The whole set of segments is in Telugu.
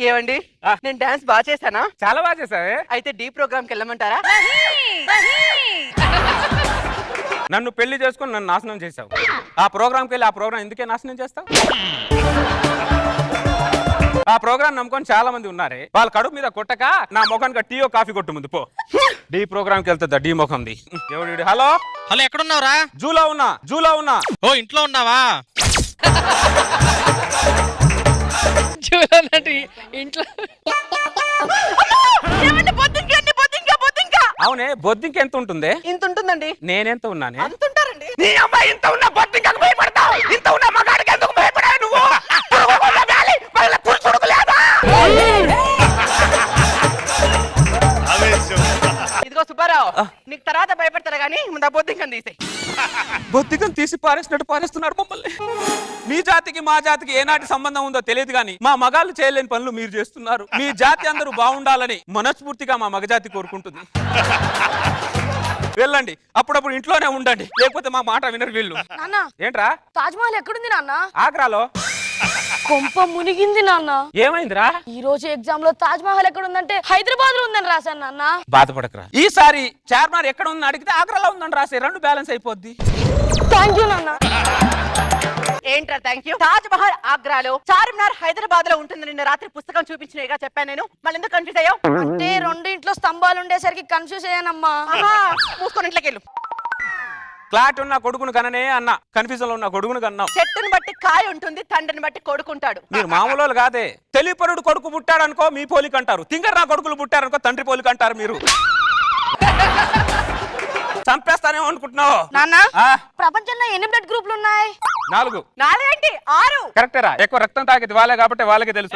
ఏమండి నేను డాన్స్ బాగా చేశానా? చాలా బాగా చేసావే. అయితే డి ప్రోగ్రామ్ కి వెళ్ళమంటారా? నన్ను పెళ్లి చేసుకుని నన్ను నాశనం చేసావు. ఆ ప్రోగ్రామ్కి వెళ్ళి ఆ ప్రోగ్రామ్ ఎందుకే నాశనం చేస్తావు? ఆ ప్రోగ్రామ్ నమ్ముకొని చాలా మంది ఉన్నారే, వాళ్ళ కడుపు మీద కొట్టక నా ముఖానికి టీయో కాఫీ కొట్టు ముందు పో. డి ప్రోగ్రామ్ కి వెళ్తుందా డి ముఖంది? ఎవడు? హలో హలో, ఎక్కడున్నావురా? జూలో ఉన్నా. ఓ, ఇంట్లో ఉన్నావా? ఇంట్లో అవునే, బొద్దింక ఎంత ఉంటుంది? ఇంత ఉంటుందండి. నేనెంత ఉన్నానే? అంత ఉంటారండి. నీ అమ్మాయి ఇంత ఉన్నా బొద్దింకకు భయపడతావు. ఇంత ఉన్నా మగాడికి ఎందుకు భయపడావు నువ్వు? ఇదిగో సుబ్బారావు, నీకు తర్వాత భయపడతారా గానీ ముందు ఆ బొద్దింకని తీసేయ్. బొద్దికం తీసి పారేసినట్టు పారేస్తున్నారు మమ్మల్ని. మీ జాతికి మా జాతికి ఏనాటి సంబంధం ఉందో తెలియదు కానీ మా మగాళ్ళు చేయలేని పనులు మీరు చేస్తున్నారు. మీ జాతి అందరూ బాగుండాలని మనస్ఫూర్తిగా మా మగజాతి కోరుకుంటుంది. వెళ్ళండి, అప్పుడప్పుడు ఇంట్లోనే ఉండండి, లేకపోతే మా మాట వినరు వీళ్ళు. ఏంట్రా? తాజ్మహల్ ఎక్కడుంది నాన్న? ఆగ్రాలో. కొంప మునిగింది నాన్న. ఏమైందిరా? ఈ రోజు ఎగ్జామ్ లో తాజ్మహల్ ఎక్కడుందంటే హైదరాబాద్ లో ఉందని రాశాను నాన్న. బాధపడకరా, ఈసారి చార్మినార్ ఎక్కడ ఉందని అడిగితే ఆగ్రాలో ఉందని రాసే, రెండు బ్యాలెన్స్ అయిపోద్ది. థ్యాంక్ యూ నాన్న. ఏంట్రా థ్యాంక్ యూ? తాజ్ మహల్ ఆగ్రాలో, చార్మినార్ హైదరాబాద్ లో ఉంటుంది. నిన్న రాత్రి పుస్తకం చూపించినగా చెప్పాను నేను. మళ్ళీ ఎందుకు కన్ఫ్యూజ్ అయ్యావు? అంటే రెండింట్లో స్తంభాలు ఉండేసరికి కన్ఫ్యూజ్ అయ్యానమ్మా. మూసుకొని ఇంట్లోకి వెళ్ళు. క్లాట్ ఉన్న కొడుకును కననే అన్న, కన్ఫ్యూజన్ లో ఉన్న కొడుకును కన్నావు. చెట్టుని బట్టి కాయ ఉంటుంది, తండ్రిని బట్టి కొడుకుంటాడు. మీరు మామూలు కాదే. తెలియపరుడు కొడుకు పుట్టాడు అనుకో మీ పోలిక అంటారు, తింగర్ నా కొడుకులు పుట్టారనుకో తండ్రి పోలిక అంటారు. మీరు చంపేస్తానేమో అనుకుంటున్నావు నాన్న. ప్రపంచంలో ఎన్ని బ్లడ్ గ్రూపులు ఉన్నాయి? 4. 4 ఏంటి 6? కరెక్టరా? ఎక్కువ రక్తం తాగేది వాళ్ళే కాబట్టి వాళ్ళకి తెలుసు.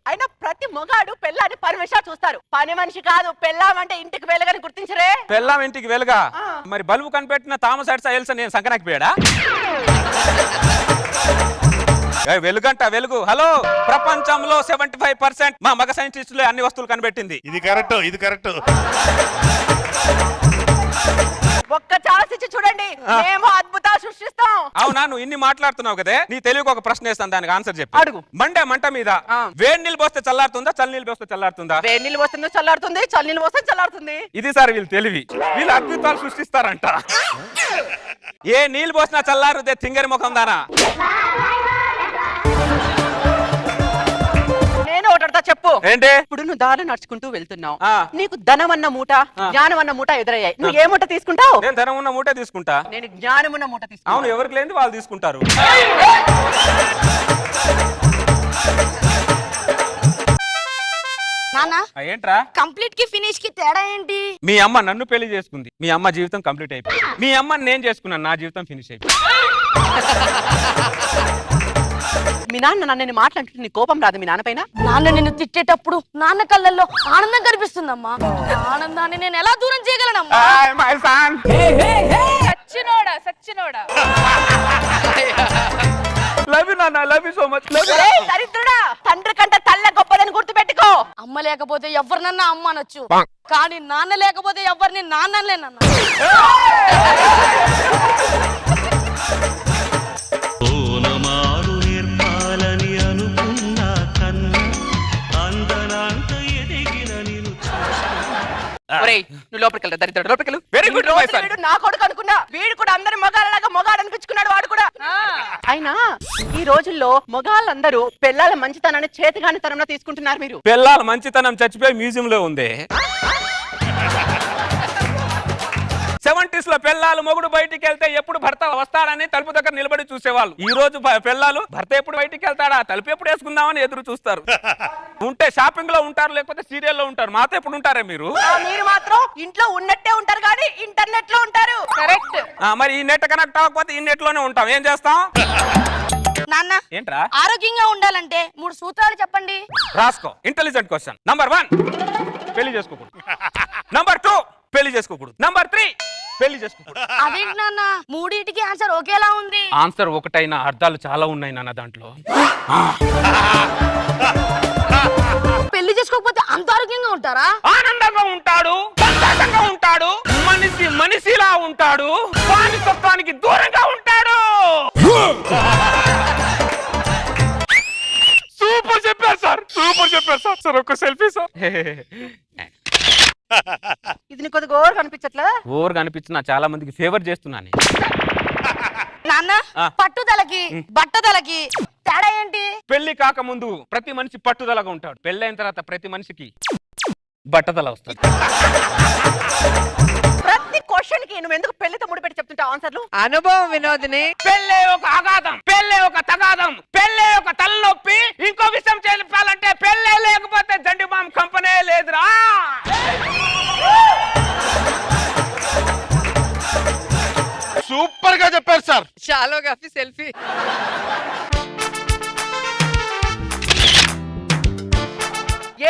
అయినా ప్రతి మొగాడు పెళ్ళాన్ని పరమేశ్వర చూస్తారు. పని మనిషి కాదు. పెళ్ళామంటే ఇంటికి వెలుగని గుర్తించరే. పెళ్ళాం ఇంటికి వెలుగా? మరి బల్బు కనిపెట్టిన థామస్ ఎడిసన్ ఎల్సా నేను సంకనాకి పోయాడా? వెలుగంట వెలుగు. హలో, ప్రపంచంలో 75% మా మగ సైంటిస్టులే అన్ని వస్తువులు కనిపెట్టింది. ఇది కరెక్ట్. ఒక్క ఛాన్స్ ఇచ్చి చూడండి, మేము అద్భుతాలు సృష్టిస్తాం. అవునా? నువ్వు ఇన్ని మాట్లాడుతున్నావు కదే, నీ తెలియక ఒక ప్రశ్న వేస్తాను, దానికి ఆన్సర్ చెప్పు. అడుగు. మంట మీద వేడి నీళ్ళు పోస్తే చల్లారుతుందా, చల్ల నీళ్ళు పోస్తే చల్లారుతుందా? వేడి నీళ్ళు పోస్తుంది చల్లారుతుంది, చల్ల నీళ్ళు పోస్తే చల్లారుతుంది. ఇది సార్ వీళ్ళు తెలివి. వీళ్ళు అద్భుతాలు సృష్టిస్తారంట. ఏ నీళ్ళు పోసినా చల్లారుదే తింగరి ముఖం దానా. నేను ఒకటడతా చెప్పు. ఏంటి? ఇప్పుడు నువ్వు దారి నడుచుకుంటూ వెళ్తున్నావు, నీకు ధనం అన్న మూట, జ్ఞానం అన్న మూట ఎదురయ్యాయి. నువ్వు ఏ మూట తీసుకుంటావు? నేను ధనం ఉన్న మూట తీసుకుంటా. నేను జ్ఞానం ఉన్న మూట తీసుకుంటా. అవును, ఎవరికి లేని వాళ్ళు తీసుకుంటారు. నాన్న, ఏంట్రా? కంప్లీట్ కి ఫినిష్ కి తేడా ఏంటి? మీ అమ్మ నన్ను పెళ్లి చేసుకుంది, మీ అమ్మ జీవితం కంప్లీట్ అయిపోయింది. మీ అమ్మని నేను చేసుకున్నాను, నా జీవితం ఫినిష్ అయిపోయింది. మీ నాన్న నన్ను మాట్లాడుతుంటే నీ కోపం రాదు మీ నాన్న పైన? నాన్న నిన్ను తిట్టేటప్పుడు నాన్న కళ్ళల్లో ఆనందం కనిపిస్తుందమ్మా. ఆనందాన్ని నేను ఎలా దూరం చేయగలనమ్మా? సచ్చినోడా లవ్ యు నాన్న, లవ్ యు సో మచ్. దరిద్రుడా, తండ్రి కంటే తల్లే గొప్పదని గుర్తు పెట్టుకో. అమ్మ లేకపోతే ఎవరినన్నా అమ్మ అనొచ్చు, కానీ నాన్న లేకపోతే ఎవరిని నాన్నలేనన్నా. నువ్వు లోపలికి వెళ్తా దరిద్రుడు, లోపలికి వెళ్ళు. Very good. నా కొడుకు అనుకున్నా, వీడు కూడా అందరి మొగాళ్ళలాగా మొగాడు అనిపించుకున్నాడు వాడు కూడా. అయినా ఈ రోజుల్లో మొగాళ్ళందరూ పిల్లల మంచితనాన్ని చేతిగాని తనంలో తీసుకుంటున్నారు. మీరు పిల్లల మంచితనం చచ్చిపోయి మ్యూజియం లో ఉంది. 70s లో పిల్లలు మొగుడు బయటికి వెళ్తే ఎప్పుడు భర్త వస్తాడని తలుపు దగ్గర నిలబడి చూసేవాళ్ళు. ఈ రోజు పిల్లలు భర్త ఎప్పుడు బయటికి వెళ్తాడా, తలుపు ఎప్పుడు వేసుకుందామని ఎదురు చూస్తారు. ఉంటే షాపింగ్ లో ఉంటారు, లేకపోతే సీరియల్ లో ఉంటారు. మాతో ఎప్పుడు ఉంటారే మీరు? మీరు మాత్రం ఇంట్లో ఉన్నట్టే ఉంటారు కానీ ఇంటర్నెట్ లో ఉంటారు. కరెక్ట్. మరి ఈ నెట్ కనెక్ట్ అవ్వకపోతే ఈ నెట్ లోనే ఉంటాం. ఏం చేస్తాం? నాన్న, ఏంట్రా? ఆరోగ్యంగా ఉండాలంటే 3 సూత్రాలు చెప్పండి. రాసుకో. Intelligent question. నంబర్ 1, పెళ్లి చేసుకోకూడదు. నంబర్ 2, పెళ్లి చేసుకోకూడదు. నంబర్ 3, పెళ్లి చేసుకోకూడదు. అదేంటి నాన్న, మూడింటికి ఆన్సర్ ఒకేలా ఉంది? ఆన్సర్ ఒకటైనా అర్థాలు చాలా ఉన్నాయి నాన్న దాంట్లో. పెళ్లి చేసుకోకపోతే అంత ఆరోగ్యంగా ఉంటారా? ఆనందంగా ఉంటాడు, సంతోషంగా ఉంటాడు, మనిషిలా ఉంటాడు, వానితత్వానికి దూరంగా ఉంటాడు. సార్ ఒక సెల్ఫీ సార్. ఇది నీకు కొద్దిగా ఓవర్ కనిపించట్లా? ఓవర్ కనిపించిన చాలా మందికి ఫేవర్ చేస్తున్నాను. నాన్న పట్టుదలకి బట్టదలకి తేడా ఏంటి? పెళ్లి కాకముందు ప్రతి మనిషి పట్టుదలగా ఉంటాడు. పెళ్ళైన తర్వాత ప్రతి మనిషికి బట్టదల వస్తుంది. ప్రతి క్వశ్చన్ కి నువ్వు ఎందుకు పెళ్లితో ముడిపెట్టి చెప్తుంటావు ఆన్సర్లు? అనుభవం వినోదిని. పెళ్ళే ఒక అగాధం, పెళ్ళే ఒక తగాదం, పెళ్ళే ఒక తలనొప్పి. ఇంకో విషయం చెప్పాలంటే పెళ్ళే లేకపోతే జండి బామ్ కంపెనీ లేదురా. సూపర్ గా చెప్పారు సార్. Shallow coffee selfie.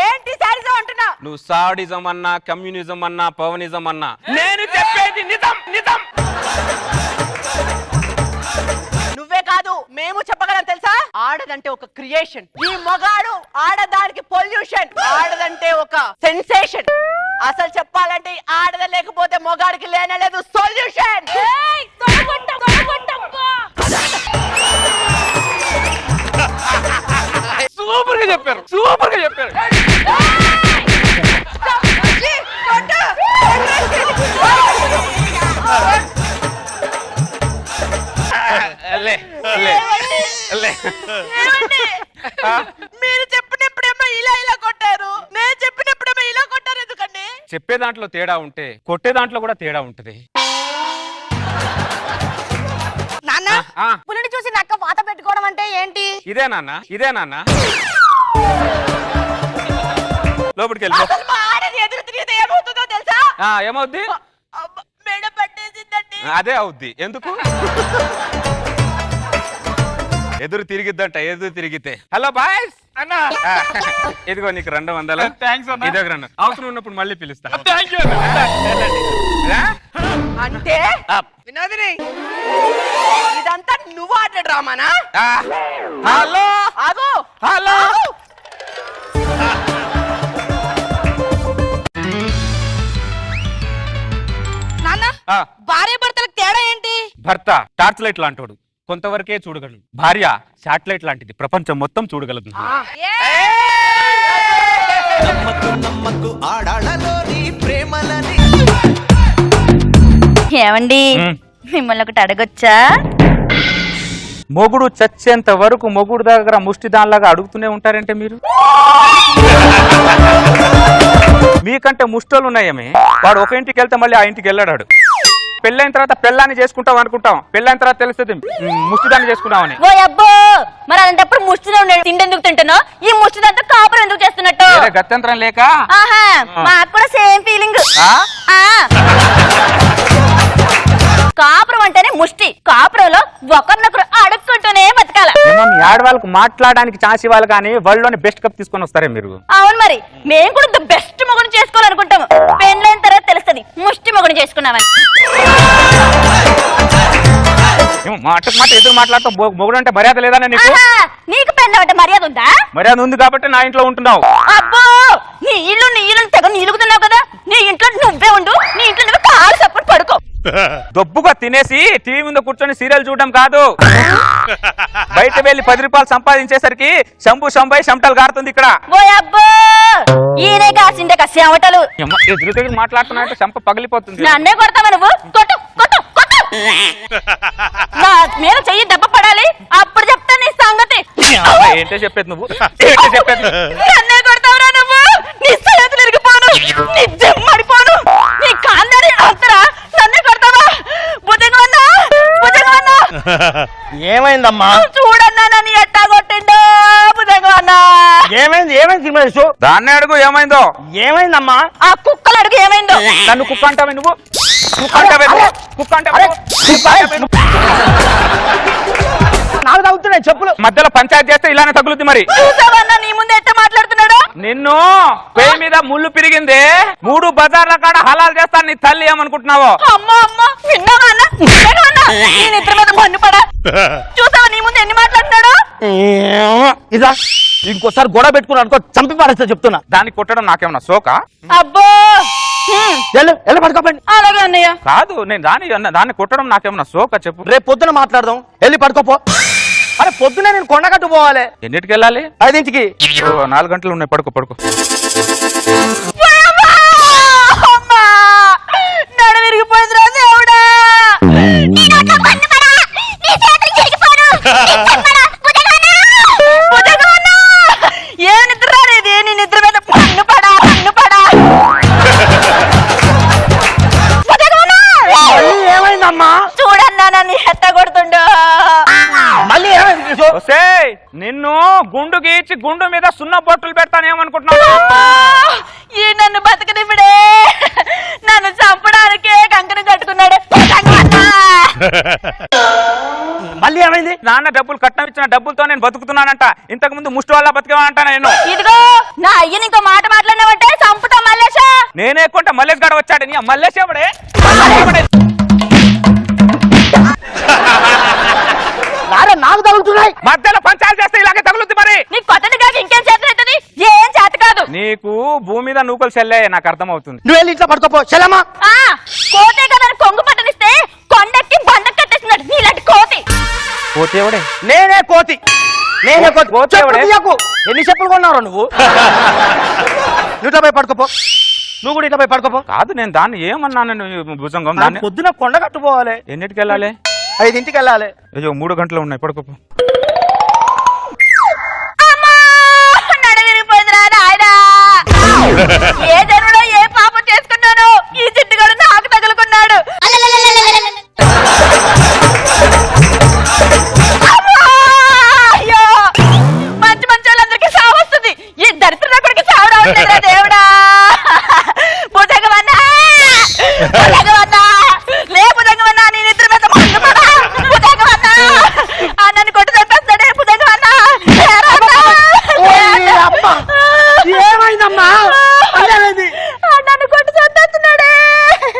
ఏంటి సారీజం అంటున్నా? నువ్వు సాడిజం అన్నా, కమ్యూనిజం అన్నా, పవనిజం అన్నా, నేను చెప్పేది నిజం నిజం. నువ్వే కాదు మేము చెప్పగలం తెలుసా? ఆడదంటే ఒక క్రియేషన్. ఈ మగాడు ఆడదానికి పొల్యూషన్. ఆడదంటే ఒక సెన్సేషన్. అసలు చెప్పాలంటే ఆడద లేకపోతే మగాడికి లేనలేదు సొల్యూషన్. సూపర్ గా చెప్పారు, సూపర్ గా చెప్పారు. మీరు చెప్పినప్పుడేమో ఇలా ఇలా కొట్టారు, నేను చెప్పినప్పుడేమో ఇలా కొట్టారు. ఎందుకండి? చెప్పే దాంట్లో తేడా ఉంటే కొట్టే దాంట్లో కూడా తేడా ఉంటది. నాన్న పులిని చూసి నక్క వాత పెట్టుకోవడం అంటే ఏంటి? ఇదే నాన్న, ఇదే నాన్న. లోపలికి వెళ్ళి అసలు మా ఆడది ఎదురు తిరిగితే ఏమవుతుందో తెలుసా? ఏమవుద్ది? మెడ పట్టేసిందండి. అదే అవుద్ది. ఎందుకు? ఎదురు తిరిగిద్దంట, ఎదురు తిరిగితే. హలో బాయ్స్ అన్నా, ఇదిగో నీకు 200. థ్యాంక్స్ అన్న. ఇదొక 200. అవసరం ఉన్నప్పుడు మళ్ళీ పిలుస్తా. అంటే వినోదిని ఇదంతా నువ్వు ఆడే డ్రామానా? హలో ఆగు, హలో. నాన్న భార్య భర్తలకు తేడా ఏంటి? భర్త టార్చ్ లైట్ లాంటోడు, కొంతవరకే చూడగలడు. భార్య శాటిలైట్ లాంటిది, ప్రపంచం మొత్తం చూడగలదు. ఏమండి మిమ్మల్ని ఒకటి అడగొచ్చా? మొగుడు చచ్చేంత వరకు మొగుడు దగ్గర ముష్టి దానిలాగా అడుగుతూనే ఉంటారంటే మీరు? మీకంటే ముష్టోళ్ళు ఉన్నాయేమే. వాడు ఒక ఇంటికి వెళ్తే మళ్ళీ ఆ ఇంటికి వెళ్ళాడు. పెళ్ళైన తర్వాత పెళ్ళాన్ని చేసుకుంటాం అనుకుంటాం, పెళ్ళైన తర్వాత తెలుస్తుంది ముష్టిదాన్ని చేసుకున్నామని. ఓ అబ్బో, మరి అలాంటప్పుడు ముష్టిలో ఉండే తిండి ఎందుకు తింటున్నావు? ఈ ముష్టి దాంతో కాపురం ఎందుకు చేస్తున్నట్టు? గత్యంతరం లేక. ఆహా, మాకు కూడా సేమ్ ఫీలింగ్. కాపురం అంటేనే ముష్టి. కాపురంలో ఒకరినొకరు అడుక్కుంటూనే బతకాల. మీ ఆడవాళ్ళకు మాట్లాడడానికి ఛాన్స్ ఇవ్వాలి కానీ వరల్డ్లోని బెస్ట్ కప్ తీసుకొని వస్తారే మీరు. అవును, మరి మేము కూడా ద బెస్ట్ మొగుడు చేసుకోవాలనుకుంటాము. పెళ్ళైన తర్వాత తెలుస్తుంది ముష్టి మొగుడు చేసుకున్నామని. మాట మాట ఎదురు మాట్లాడతాం. మొగుడు అంటే మర్యాద లేదా నీకు? నీకు పెళ్ళ అంటే మర్యాద ఉందా? మర్యాద ఉంది కాబట్టి నా ఇంట్లో ఉంటున్నావు. అబ్బో, నీ ఇల్లు తెగ నిలుగుతున్నావు కదా. నీ ఇంట్లో నువ్వే ఉండు, నీ ఇంట్లో నువ్వు కాలు సపోర్ట్ పడుకో. దొబ్బుగా తినేసి టీవీ ముందు కూర్చొని సీరియల్ చూడడం కాదు. బయట వెళ్ళి 10 రూపాయలు సంపాదించేసరికి శంభై శంటలు గారుతుంది ఇక్కడ. ఓ అబ్బో, ఈయనే కాసిండే కసి అవటలు. ఎదురు దగ్గర మాట్లాడుతున్నట్టు శంప పగిలిపోతుంది. నన్నే కొడతావా నువ్వు? కొట్టు కొట్టు కొట్టు. నా మీద చెయ్యి దెబ్బ పడాలి, అప్పుడు చెప్తా నీ సంగతి. ఏంటో చెప్పేది నువ్వు? ఏంటో చెప్పేది? నన్నే కొడతావురా నువ్వు? నీ చేతులు ఇరిగిపోను, నీ జమ్మడిపోను, నీ కాందారి అంతరా. నన్నే కొడతావా? భుజంగా ఉన్నా, భుజంగా ఉన్నా. ఏమైందమ్మా? చూడన్నా నన్ను ఎట్టా కొట్టిండో. భుజంగా ఉన్నా. ఏమైంది? ఏమైంది? దాన్ని అడుగు ఏమైందో. ఏమైందమ్మా? ఆ కుక్కలు అడుగు ఏమైందో. నన్ను కుక్క అంటావే నువ్వు? కుక్క అంటావే? కుక్క అంటావే? నాకు తగ్గుతున్నాయి చెప్పులు. మధ్యలో పంచాయతీ చేస్తే ఇలానే తగులుద్ది. మరి చూసావన్నా నీ ముందు ఎట్ట మాట్లాడుతున్నాడు? నిన్ను పేయి మీద ముళ్ళు పిరిగింది, 3 బజార్ల కాడ హలాలు చేస్తాను. నీ తల్లి ఏమనుకుంటున్నావో? అమ్మా అమ్మా, విన్నావా అన్న? నేను ఇద్దరి మీద మండిపడా. చూసావా నీ ముందు ఎన్ని మాట్లాడుతున్నాడు? ఇదా ఇంకోసారి గొడవ పెట్టుకున్నా అనుకో, చంపి పారేస్తా చెప్తున్నా. దాన్ని కొట్టడం నాకేమన్నా సోకా? అబ్బో, ఎలా పడుకోపండి. అలాగే అన్నయ్య. కాదు, నేను దాన్ని కొట్టడం నాకేమన్నా సోకా చెప్పు. రేపు పొద్దున మాట్లాడదాం. వెళ్ళి పడుకోపో. అరే పొద్దునే నేను కొండగట్టు పోవాలి. ఎన్నిటికి వెళ్ళాలి? 5ంటికి. 4 గంటలు ఉన్నాయి, పడుకో పడుకో. నడ విరిగిపోయిందిరా దేవుడా. ఏ నిద్ర రాలేదు, నీ నిద్ర మీద పన్ను పడా. మళ్ళీ ఏమైందమ్మా? చూడన్నా నన్ను ఎత్త కొడుతుండో. మళ్ళీ ఏమైంది? ఒసేయ్, నిన్ను గుండు గీచి గుండు మీద సున్న బొట్టులు పెడతానేమనుకుంటున్నావు? ఈ నన్ను బతకనిప్పుడే నన్ను చంపడానికే కంకణం కట్టుకున్నాడే. మళ్ళీ ఏమైంది? నాన్న డబ్బులు కట్నం ఇచ్చిన డబ్బులతో నేను బతుకుతున్నానంట. ఇంతకు ముందు ముష్టి వాళ్ళ బతికేమంట నేను. ఇదిగో నా అయ్యని ఇంకో మాట మాట్లాడినావంటే చంపుతా మల్లేష. నేనే కొంట మల్లేష్ గడ వచ్చాడు. నీ మల్లేష్ ఎవడే? నాకు తగులుతున్నాయి. మధ్యలో పంచాయతీ చేస్తే ఇలాగే తగులుద్ది మరి. నీకు కొట్టని కాక ఇంకేం చేత అవుతుంది? ఏం చేత కాదు. నీకు భూమి మీద నూకలు చెల్లే నాకు అర్థమవుతుంది. నువ్వు వెళ్ళి ఇంట్లో పడుకోపో. చెల్లమ్మా, కోతే కదా కొంగు పట్టనిస్తే కొండెక్కి బండ కట్టేస్తున్నాడు నీలాంటి కోతి. పోతే ఎవడే? నేనే కోతి. కోతి ఎవడే? ఎన్ని చెప్పులు కొన్నావు నువ్వు? నువ్వు ఇట్లా పోయి పడుకోపో. నువ్వు కూడా ఇట్లా పోయి పడుకోపో. కాదు, నేను దాన్ని ఏమన్నాను? భుజంగం దాన్ని పొద్దున కొండగట్టు పోవాలి. ఎన్నిటికి వెళ్ళాలి? 5ంటికి వెళ్ళాలి. అయ్యో 3 గంటలు ఉన్నాయి, పడుకోపో. నడ విరిగిపోయిందిరా నాయనా. ఏ జన్మలో ఏ పాపం చేసుకున్నాను ఈ జిడ్డుగాడు నాకు తగులుకున్నాడు. అయ్యో, మంచి వాళ్ళందరికీ సావు వస్తుంది, ఈ దరిద్ర కొడుకు సావు రావట్లేదురా దేవుడా. భుజంగమన్నా, లే భుజంగమన్నా, నీ నిద్ర మీద భుజంగమన్నా, నన్ను కొట్టు చంపేస్తాడే భుజంగమన్నా. ఏమైందమ్మా? నన్ను కొట్టు చంపేస్తున్నాడే.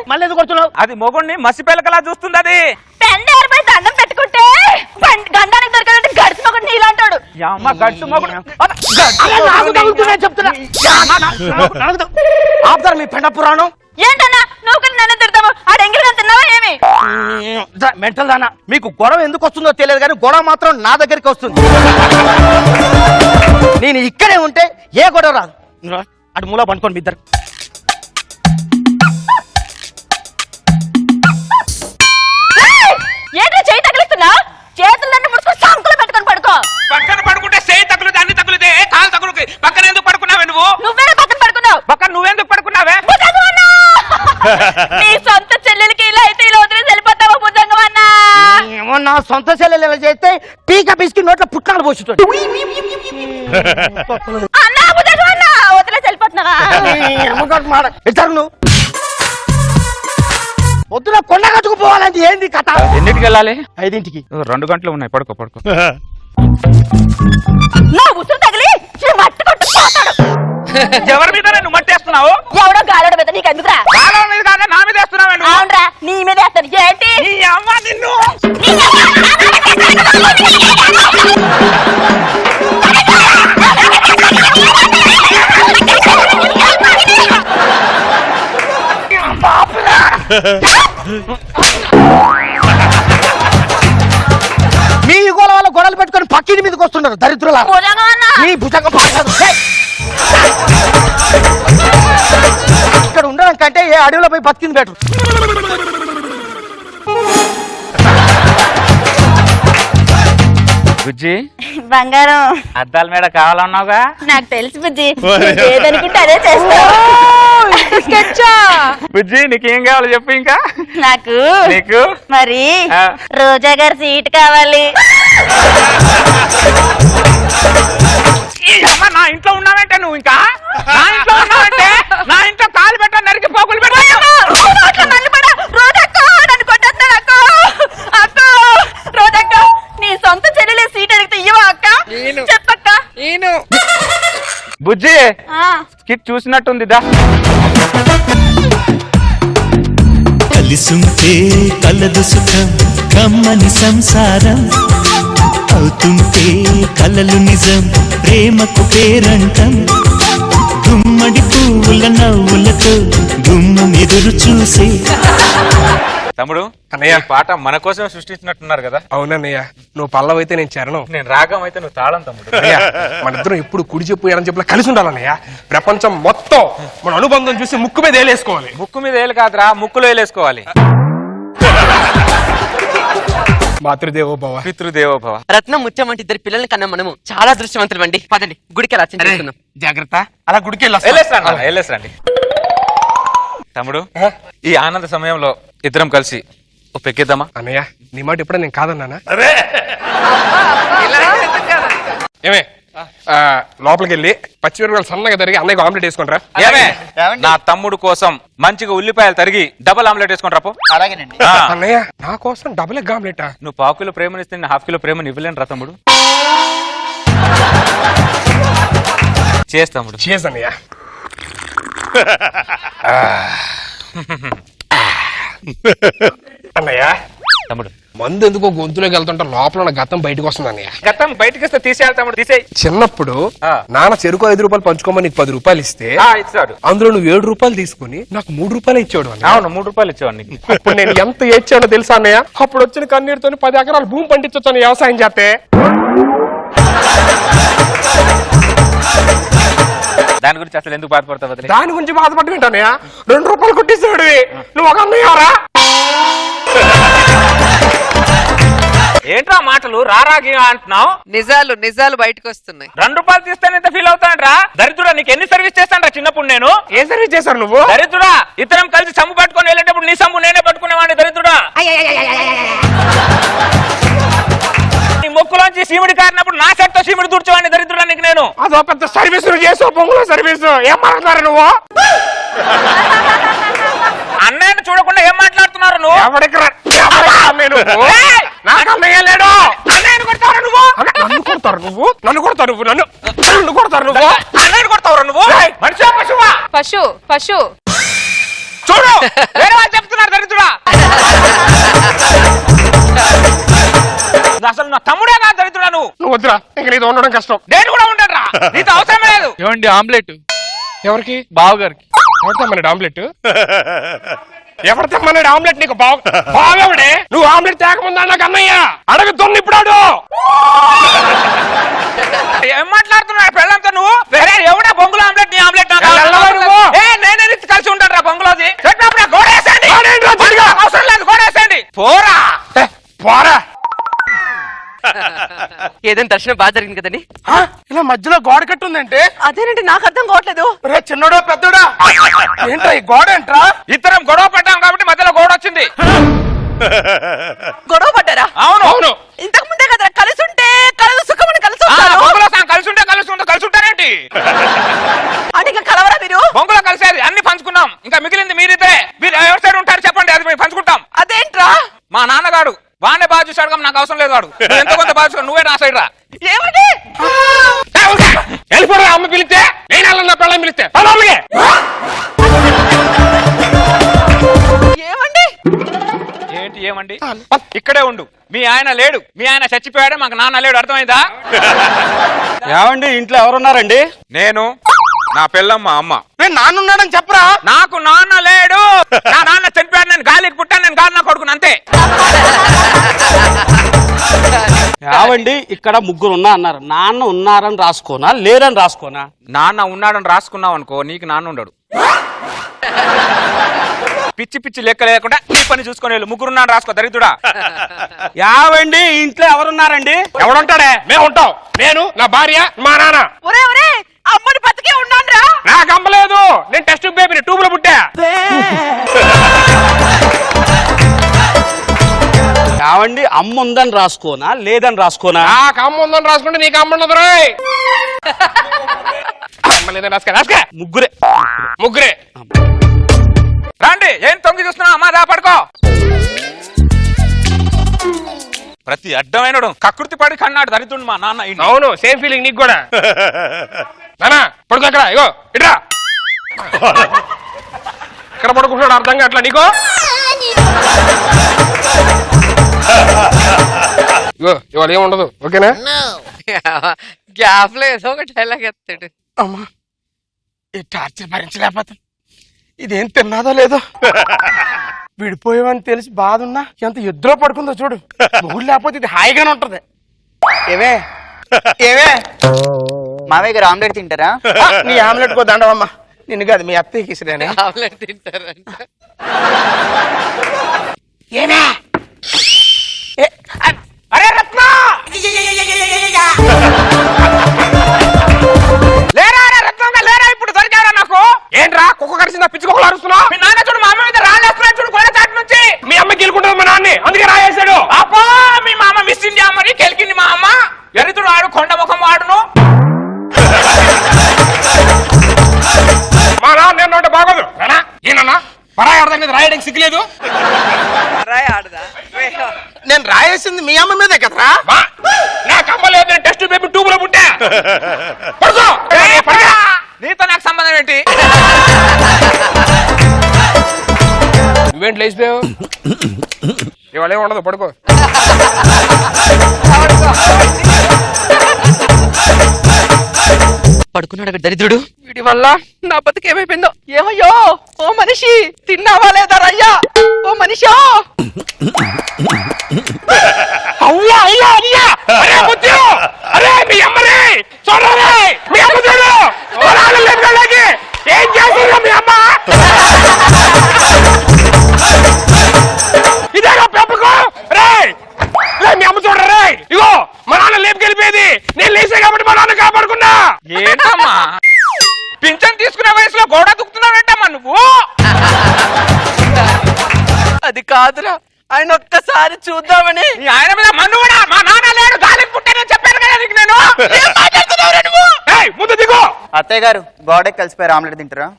మళ్ళీ ఎందుకు కొడుతున్నావు? అది మొగుడిని మసిపెలకలా చూస్తుంది. అది పెండేరుపై దండం పెట్టుకుంటే గండానికి దొరకదంటే గడిచి మొగుడు నీలాంటాడు. గడుసు మొగుడు. నాకు తగులుతున్నాయి చెప్తున్నా. ఆపుతారు మీ పెండ పురాణం. ఏంటన్నా నువ్వు కూడా నన్ను తిడతావు? ఆ డెంగిల్ తిన్నావా ఏమి? మెంటల్ దానా, మీకు గొడవ ఎందుకు వస్తుందో తెలియదు కానీ గొడవ మాత్రం నా దగ్గరికి వస్తుంది. నేను ఇక్కడే ఉంటే ఏ గొడవ రాదు. అటు మూల పండుకోండి మీ ఇద్దరు. ఏంటో చేయి తగిలిస్తున్నా? చేతులన్నీ ముడుచుకొని సంకులు పెట్టుకొని పడుకో. పక్కన పడుకుంటే చేయి తగులుతే అన్ని తగులుతే కాలు తగులుకి. పక్కన ఎందుకు పడుకున్నావే నువ్వు? నువ్వే పక్కన పడుకున్నావు. పక్కన నువ్వెందుకు పడుకున్నావే? నీ సొంత చెల్లెలకి ఇలా అయితే ఇలా వదిలేసి వెళ్ళిపోతావా భుజంగమన్నా? నా సొంత సెల్లెలు ఎలా చేస్తే పీక పిసికి నోట్లో పుట్నాలు పోసేటోడు. అన్నా భుజంగమన్నా వదిలేసి వెళ్ళిపోతున్నావా? నువ్వు పొద్దున కొండగట్టుకు పోవాలంటే ఏంది కథ? ఎన్నిటికి వెళ్ళాలి? 5ంటికి. 2 గంటలు ఉన్నాయి, పడుకో పడుకో. నా ఉసురు తగిలి మట్టి కొట్టు పోతాడు. ఎవరి మీద నువ్వు మట్టేస్తున్నావు? ఎవడో గాలోడ మీద నీకు ఎందుకురా? కాలం మీద కాదే నా మీద వేస్తున్నావే నువ్వు. అవునరా, నీ మీద వేస్తాను. ఏంటి నీ అమ్మ నిన్ను. మీ గోల వల్ల గొడవలు పెట్టుకొని పక్కింటి మీదకి వస్తున్నారు దరిద్రుల. మీ భుజంగం పాడదు. ఇక్కడ ఉండడం కంటే ఏ అడవిలో పోయి బతికింది బెటర్. బుజ్జి, బంగారం అద్దాల మేడ కావాలన్నావుగా? నాకు తెలుసు బుజ్జి, ఏదనుకుంటే అదే చేస్తా. బుజ్జి, నీకేం కావాలో చెప్పు. ఇంకా నాకు నీకు మరి రోజా గారి సీట్ కావాలి. నా ఇంట్లో ఉన్నావంటే నువ్వు ఇంకా నా ఇంట్లో ఉన్నావంటే నా ఇంట్లో కాలు పెట్ట నరికి పోగులు పెట్ట. నీ సొంత చెల్లెలే సీట్ అడిగితే ఇవ్వవా అక్క? చెప్పక్క. బుజ్జి, స్కిట్ చూసినట్టుంది. దా కలిసుంటే కలదు సుఖం, కమ్మని సంసారం అవుతుంటే కలలు నిజం, ప్రేమకు పేరంటం. గుమ్మడి పువ్వుల నవ్వులతో గుమ్మం ఎదురు చూసే తమ్ముడు అన్నయ్య. ఈ పాట మన కోసమే సృష్టించినట్టున్నారు కదా. అవునన్నయ్య, నువ్వు పల్లవి అయితే నేను చరణం. నేను రాగం అయితే నువ్వు తాళం తమ్ముడు. అన్నయ్య, మన ఇద్దరం ఎప్పుడు కుడి చెప్పు ఎడం చెప్పులా కలిసి ఉండాలన్నయ్య. ప్రపంచం మొత్తం మన అనుబంధం చూసి ముక్కు మీద వేలేసుకోవాలి. ముక్కు మీద వేలు కాదురా, ముక్కులో వేలేసుకోవాలి. మాతృదేవో భవ. పితృదేవోభవ. రత్నం ముత్యం వంటి ఇద్దరు పిల్లల్ని కన్నా మనము చాలా దృశ్యవంతులు అండి. పదండి గుడికి రాసించుకుందాం. జాగ్రత్త, అలా గుడికి వెళ్ళేసరండి. తమ్ముడు ఈ ఆనంద సమయంలో ఇద్దరం కలిసి ఓ పెక్కిద్దామా? అన్నయ్య, నీ మాట ఎప్పుడైనా నేను కాదన్నానా? ఇలా ఎందుకు కదా? ఏమే లోపలికి వెళ్ళి పచ్చిమిరపకాయలు సన్నగా తరిగి అన్నయ్యకి ఆమ్లెట్ వేసుకుంటారా? ఏమే నా తమ్ముడు కోసం మంచిగా ఉల్లిపాయలు తరిగి డబుల్ ఆమ్లెట్ వేసుకుంటా పో. అలాగేనండి. అన్నయ్య, నా కోసం డబుల్ ఎగ్ ఆమ్లెటా? నువ్వు 1/2 కిలో ప్రేమనిస్తే నేను 1/2 కిలో ప్రేమని ఇవ్వలేను రా తమ్ముడు. చేస్తాముడు. చేస్ అన్నయ్య. అన్నయ్య, తమ్ముడు మందు ఎందుకో గొంతులోకి వెళ్తుంటే లోపల ఉన్న గతం బయటకు వస్తుంది అన్నయ్య. గతం బయటకి వస్తే తీసేయాలి తమ్ముడు, తీసేయి. చిన్నప్పుడు నాన్న చెరుకు 5 రూపాయలు పంచుకోమని నీకు 10 రూపాయలు ఇస్తే ఇచ్చాడు. అందులో నువ్వు 7 రూపాయలు తీసుకుని నాకు 3 రూపాయలు ఇచ్చాడు అన్నయ్య. అవును, 3 రూపాయలు ఇచ్చేవాడిని. ఇప్పుడు నేను ఎంత ఏడ్చానో తెలుసా అన్నయ్య? అప్పుడు వచ్చిన కన్నీరుతో 10 ఎకరాలు భూమి పండించొచ్చాను వ్యవసాయం చేస్తే. దాని గురించి అసలు ఎందుకు బాధపడతావు వదిలే. దాని గురించి బాధపడి వింటానయ్య. 2 రూపాయలు కొట్టేసాడు. నువ్వు ఒక అన్నయ్యారా? ఏంట్రా మాటలు రారాగి అంటున్నావు? నిజాలు నిజాలు బయటకు వస్తున్నాయి. 2 రూపాయలు తీస్తాను ఇంత ఫీల్ అవుతాంట్రా? దరిద్రుడా, నీకు ఎన్ని సర్వీస్ చేస్తాను చిన్నప్పుడు నేను? ఏ సర్వీస్ చేశారు నువ్వు? దరిద్రుడా, ఇద్దరం కలిసి సమ్ము పట్టుకొని వెళ్ళేటప్పుడు నీ సమ్ము నేనే పట్టుకునేవాడిని. దరిద్రుడా, నీ మొక్కులోంచి సీమిడి కారినప్పుడు నా సెట్తో సీమిడి దూర్చేవాడిని. దరిద్రుడా, నీకు నేను అదో పెద్ద సర్వీస్ చేసావు, పొంగుల సర్వీస్. ఏం మాట్లాడారు నువ్వు? అన్నయ్యను చూడకుండా ఏం మాట్లాడుతున్నారు నువ్వు? ఎవరికి నాకు అన్నయ్య లేడు. అన్నయ్యను కొడతావురా నువ్వు? నన్ను కొడతారు నువ్వు? నన్ను కొడతారు నువ్వు? నన్ను కొడతారు నువ్వు? అన్నయ్యను కొడతావురా నువ్వు? మనిషివా పశువా? పశు చూడు, వేరే వాళ్ళు చెప్తున్నారు. దరిద్రుడా, అసలు నా తమ్ముడే కాదు. దరిద్రుడా నువ్వు వద్దురా, ఇంక నీతో ఉండడం కష్టం. నేను కూడా ఉంటాను రా, నీతో అవసరం లేదు. ఏమండి ఆమ్లెట్? ఎవరికి? బావగారికి. ఎవరు తెమ్మన్నాడు ఆమ్లెట్? ఎవరు తెమ్మన్నాడు ఆమ్లెట్? నీకు బావెవడే? నువ్వు ఆమ్లెట్ తేకముందా నాకు అన్నయ్య అడుగుతుంది ఇప్పుడు. ఏం మాట్లాడుతున్నాడు పెళ్ళంతా నువ్వు? వేరే ఎవడా బొంగులో ఆమ్లెట్? నీ ఆమ్లెట్ నేనే కలిసి ఉంటాను రా బొంగులోది. గోడేసండి, అవసరం లేదు, గోడేసండి. పోరా పోరా. ఏదైనా దర్శనం బాగా జరిగింది కదండి. ఇలా మధ్యలో గోడ కట్టుందంటే అదేనండి, నాకు అర్థం కావట్లేదు. రే చిన్నడో పెద్దోడా, ఏంట్రా ఈ గోడ? ఏంట్రా? ఇద్దరం గొడవ పడ్డాం కాబట్టి మధ్యలో గోడ వచ్చింది. గొడవ పడ్డారా? అవును అవును. ఇంతకు ముందే కదా కలిసి ఉంటే కలదు సుఖమని కలిసి బొంగులో కలిసి ఉంటే కలిసి ఉంటారేంటి? అంటే ఇంకా కలవరా మీరు? బొంగులో కలిసేది అన్ని పంచుకున్నాం. ఇంకా మిగిలింది మీరిద్దరే. మీరు ఎవరి సైడ్ ఉంటారు చెప్పండి, అది మేము పంచుకుంటాం. అదేంట్రా? మా నాన్నగాడు వాడినే బాగా చూశాడు, నాకు అవసరం లేదు. వాడు ఎంత కొంత బాగా చూసాడు, నువ్వే నా సైడ్ రా. ఏమండి? వెళ్ళిపోరా. అమ్మ పిలిస్తే నేను వెళ్ళను, నా పిల్లలు పిలిస్తే ఏమండి? ఏంటి ఏమండి? ఇక్కడే ఉండు. మీ ఆయన లేడు, మీ ఆయన చచ్చిపోయాడే, మాకు నాన్న లేడు. అర్థమైందా? ఏమండి ఇంట్లో ఎవరున్నారండి? నేను, నా పిల్లం, మా అమ్మ. నేను నాన్నున్నాడని చెప్పరా? నాకు నాన్న లేడు. నా నాన్న చనిపోయాడు, నేను గాలికి పుట్టాను, నేను గాలి నా కొడుకును, అంతే. ఏమండి ఇక్కడ 3 ఉన్నా అన్నారు. నాన్న ఉన్నారని రాసుకోనా లేరని రాసుకోనా? నాన్న ఉన్నాడని రాసుకున్నావు అనుకో, నీకు నాన్న ఉండడు. పిచ్చి పిచ్చి లెక్క లేకుండా నీ పని చూసుకొని వెళ్ళు. 3 ఉన్నాను రాసుకో, దరిద్రుడా. ఏమండి ఇంట్లో ఎవరున్నారండి? ఎవడుంటాడే? మేము ఉంటాం. నేను, నా భార్య, మా నాన్న. ఒరే ఒరే, అమ్మని బతికే ఉన్నాను రా. నాకు అమ్మలేదు, నేను టెస్ట్ బేబీని ట్యూబ్ లో పుట్టా. ఏమండి అమ్మ ఉందని రాసుకోనా లేదని రాసుకోనా? నాకు అమ్మ ఉందని రాసుకుంటే నీకు అమ్మ ఉండదు. రాయ్ అమ్మ లేదని రాసుకో. ముగ్గురే రండి. ఏం తొంగి చూస్తున్నావు? అమ్మా రా పడుకో. ప్రతి అడ్డమైన కకృతి పడి కన్నాడు దరిద్రుడు మా నాన్న. అవును, సేమ్ ఫీలింగ్ నీకు కూడా. నానా పడుకో అక్కడ. ఇగో ఇట్రా. ఇక్కడ పడుకుంటున్నాడు అర్థం కావట్లా నీకు? ఇగో ఇవాళ ఏముండదు, ఓకేనా? గ్యాప్ లో ఏదో ఒక డైలాగ్ ఎత్తాడు. అమ్మా, ఈ టార్చర్ భరించలేకపోతాం. ఇదేం తిన్నాదో లేదో. విడిపోయావని తెలిసి బాధ ఉన్నా ఎంత ఎద్దులో పడుకుందో చూడు. మొగుడు లేకపోతే ఇది హాయిగానే ఉంటది. ఏవే ఏవే మావయ్య గారు ఆమ్లెట్ తింటారా? నీ ఆమ్లెట్ కో దండవమ్మా. నిన్ను కాదు మీ అత్తయ్యకి ఇసిరేనే. ఆమ్లెట్ తింటారంట. ఏమే అరే రత్న లేరా రే రత్నంగా లేరా. ఇప్పుడు దొరికారా నాకు? ఏంట్రా కుక్క కరిసిందా? పిచ్చి కుక్కలు అరుస్తున్నావు? మీ నాన్న చూడు మా అమ్మ మీద రాలేస్తున్నాడు చూడు గోడ చాటు నుంచి. మీ అమ్మ గెలుకుంటుంది మా నాన్ని, అందుకే రాయేశాడు. అబ్బా మీ మామ మిస్ ఇండియా మరి గెలికింది మా అమ్మ. ఎరుతుడు ఆడు కొండ ముఖం వాడును. మా నాన్న నేను బాగోదు. ఏనన్నా పరాయి ఆడదా మీద రాయడానికి సిగ్గులేదు? నేను రాయేసింది మీ అమ్మ మీదే కదరా. నాకు అమ్మ లేదు, నేను టెస్ట్ బేబీ ట్యూబ్ లో పుట్టా. నీతో నాకు సంబంధం ఏంటి? నువ్వేంటి లేచిపోయావు? ఇవాళ ఏమి ఉండదు, పడుకో. పడుకున్నాడు దరిద్రుడు. వీడి వల్ల నా బతుకు ఏమైపోయిందో. ఏమయ్యో ఓ మనిషి, తిన్నావా లేదా రయ్యా? ఓ మనిషో, అయ్యా అయ్యా అయ్యా అరే బుద్ధి అరే మీ అమ్మరే చూడరే మీ అమ్మ చూడు లేకపోతే ఏం చేస్తుందో మీ అమ్మ. ఇదేనా పెంపకం? రే రే మీ అమ్మ చూడరే. ఇగో మా నాన్న లేపుకెళ్ళిపోయేది, నేను లేసే కాబట్టి మా నాన్న కాపాడుకున్నా. ఏంటమ్మా పింఛన్ తీసుకునే వయసులో గోడ దుక్కుతున్నావేంటమ్మా నువ్వు? అది కాదురా, ఆయన ఒక్కసారి చూద్దామని. నీ ఆయన మీద మన్ను కూడా. మా నాన్న లేడు, గాలికి పుట్టానని చెప్పాను కదా నీకు నేను. ఏం మాట్లాడుతున్నావురా నువ్వు? ఏయ్ ముందు దిగు. అత్తయ్య గారు గోడకి కలిసిపోయారు, ఆమ్లెట్ తింటారా?